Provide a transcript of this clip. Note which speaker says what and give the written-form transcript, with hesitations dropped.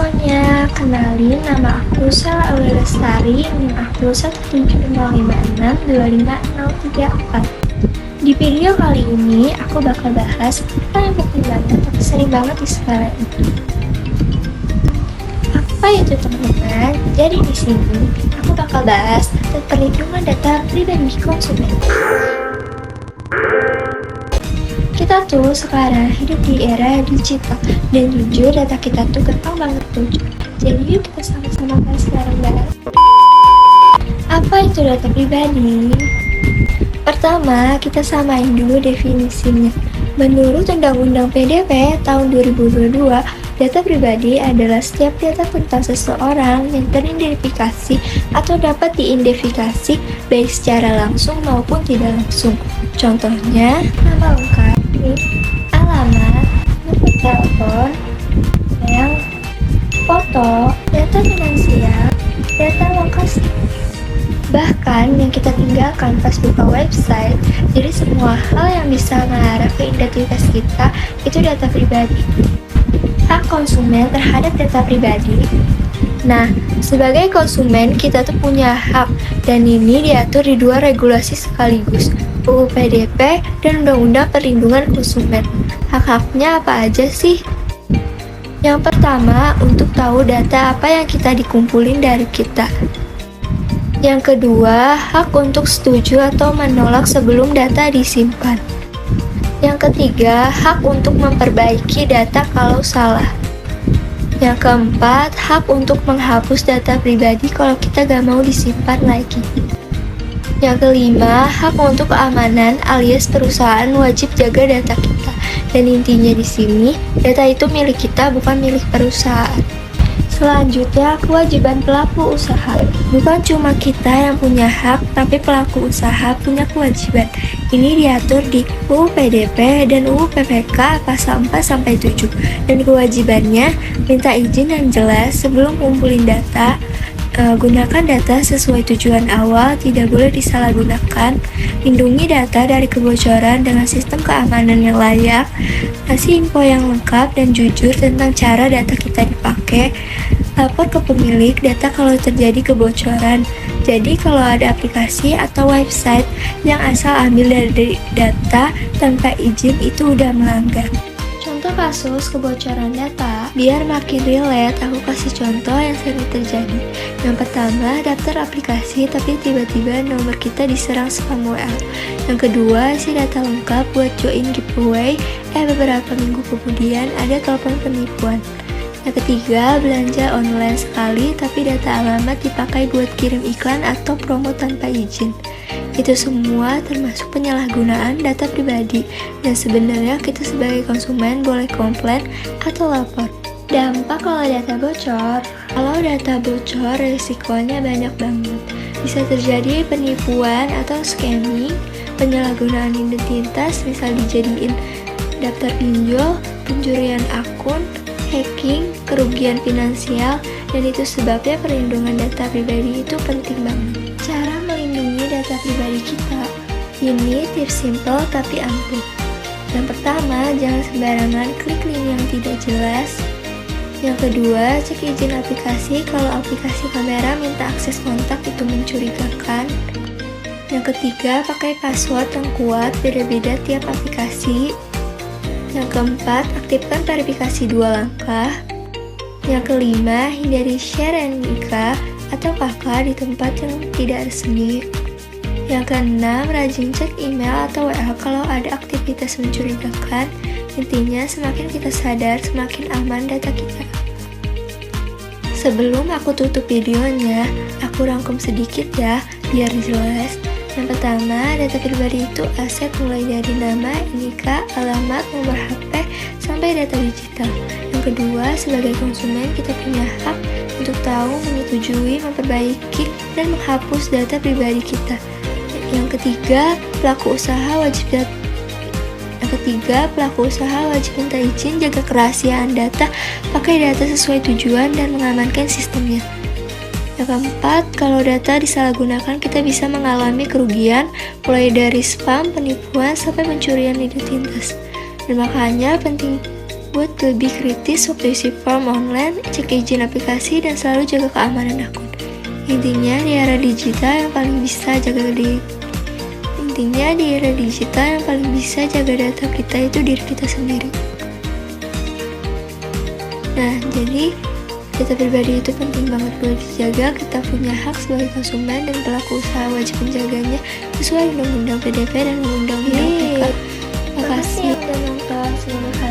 Speaker 1: semuanya, kenalin nama aku Sela Aulia Lestari, NIM aku 17056256034. Di video kali ini aku bakal bahas hal yang penting banget tapi sering banget di sekarang itu. Apa itu teman-teman? Jadi di sini aku bakal bahas tentang perlindungan data pribadi konsumen. Kita tuh sekarang hidup di era digital dan jujur data kita tuh gampang banget bocor. Jadi yuk kita sama-sama bahas bareng-bareng. Apa itu data pribadi? Pertama, kita samain dulu definisinya. Menurut Undang-Undang PDP tahun 2022, data pribadi adalah setiap data tentang seseorang yang teridentifikasi atau dapat diidentifikasi baik secara langsung maupun tidak langsung. Contohnya, nama lengkap, alamat, nomor telepon, email, foto, data finansial, data lokasi. Bahkan yang kita tinggalkan pas buka website, jadi semua hal yang bisa mengarah ke identitas kita itu data pribadi. Hak konsumen terhadap data pribadi. Nah, sebagai konsumen kita tuh punya hak dan ini diatur di dua regulasi sekaligus, UU PDP dan Undang-Undang Perlindungan Konsumen. Hak-haknya apa aja sih? Yang pertama, untuk tahu data apa yang kita dikumpulin dari kita. Yang kedua, hak untuk setuju atau menolak sebelum data disimpan. Yang ketiga, hak untuk memperbaiki data kalau salah. Yang keempat, hak untuk menghapus data pribadi kalau kita gak mau disimpan lagi. Yang kelima, hak untuk keamanan alias perusahaan wajib jaga data kita. Dan intinya di sini, data itu milik kita bukan milik perusahaan. Selanjutnya, kewajiban pelaku usaha. Bukan cuma kita yang punya hak, tapi pelaku usaha punya kewajiban. Ini diatur di UU PDP dan UU PPK pasal 4-7. Dan kewajibannya, minta izin yang jelas sebelum ngumpulin data, gunakan data sesuai tujuan awal, tidak boleh disalahgunakan, lindungi data dari kebocoran dengan sistem keamanan yang layak, kasih info yang lengkap dan jujur tentang cara data kita dipakai, lapor ke pemilik data kalau terjadi kebocoran. Jadi kalau ada aplikasi atau website yang asal ambil dari data tanpa izin itu udah melanggar. Contoh kasus kebocoran data, biar makin relate, aku kasih contoh yang sering terjadi. Yang pertama, daftar aplikasi tapi tiba-tiba nomor kita diserang spam WA. Yang kedua, isi data lengkap buat join giveaway, beberapa minggu kemudian ada telepon penipuan. Yang ketiga, belanja online sekali tapi data alamat dipakai buat kirim iklan atau promo tanpa izin. Itu semua termasuk penyalahgunaan data pribadi dan sebenarnya kita sebagai konsumen boleh komplain atau lapor. Dampak kalau data bocor. Kalau data bocor, risikonya banyak banget. Bisa terjadi penipuan atau scamming, penyalahgunaan identitas, misal dijadiin daftar pinjol, pencurian akun, hacking, kerugian finansial, dan itu sebabnya perlindungan data pribadi itu penting banget. Cara melindungi data pribadi kita, ini tips simple tapi ampuh. Yang pertama, jangan sembarangan klik link yang tidak jelas. Yang kedua, cek izin aplikasi. Kalau aplikasi kamera minta akses kontak itu mencurigakan. Yang ketiga, pakai password yang kuat, beda-beda tiap aplikasi. Yang keempat, aktifkan verifikasi 2 langkah. Yang kelima, hindari share NIK atau KK di tempat yang tidak resmi. Yang keenam, rajin cek email atau WA kalau ada aktivitas mencurigakan. Intinya, semakin kita sadar, semakin aman data kita. Sebelum aku tutup videonya, aku rangkum sedikit ya, biar jelas. Yang pertama, data pribadi itu aset mulai dari nama, NIK, alamat, nomor HP, sampai data digital. Yang kedua, sebagai konsumen kita punya hak untuk tahu, menyetujui, memperbaiki, dan menghapus data pribadi kita. Yang ketiga, pelaku usaha wajib minta izin, jaga kerahasiaan data, pakai data sesuai tujuan, dan mengamankan sistemnya. Yang keempat, kalau data disalahgunakan kita bisa mengalami kerugian mulai dari spam, penipuan, sampai pencurian identitas. Dan makanya penting Buat lebih kritis waktu isi form online, cek izin aplikasi, dan selalu jaga keamanan akun. Intinya di era digital yang paling bisa jaga data kita itu diri kita sendiri. Nah, jadi data pribadi itu penting banget buat dijaga. Kita punya hak sebagai konsumen dan pelaku usaha wajib menjaganya sesuai Undang-Undang PDP dan Undang-Undang PK. Makasih yang udah nonton.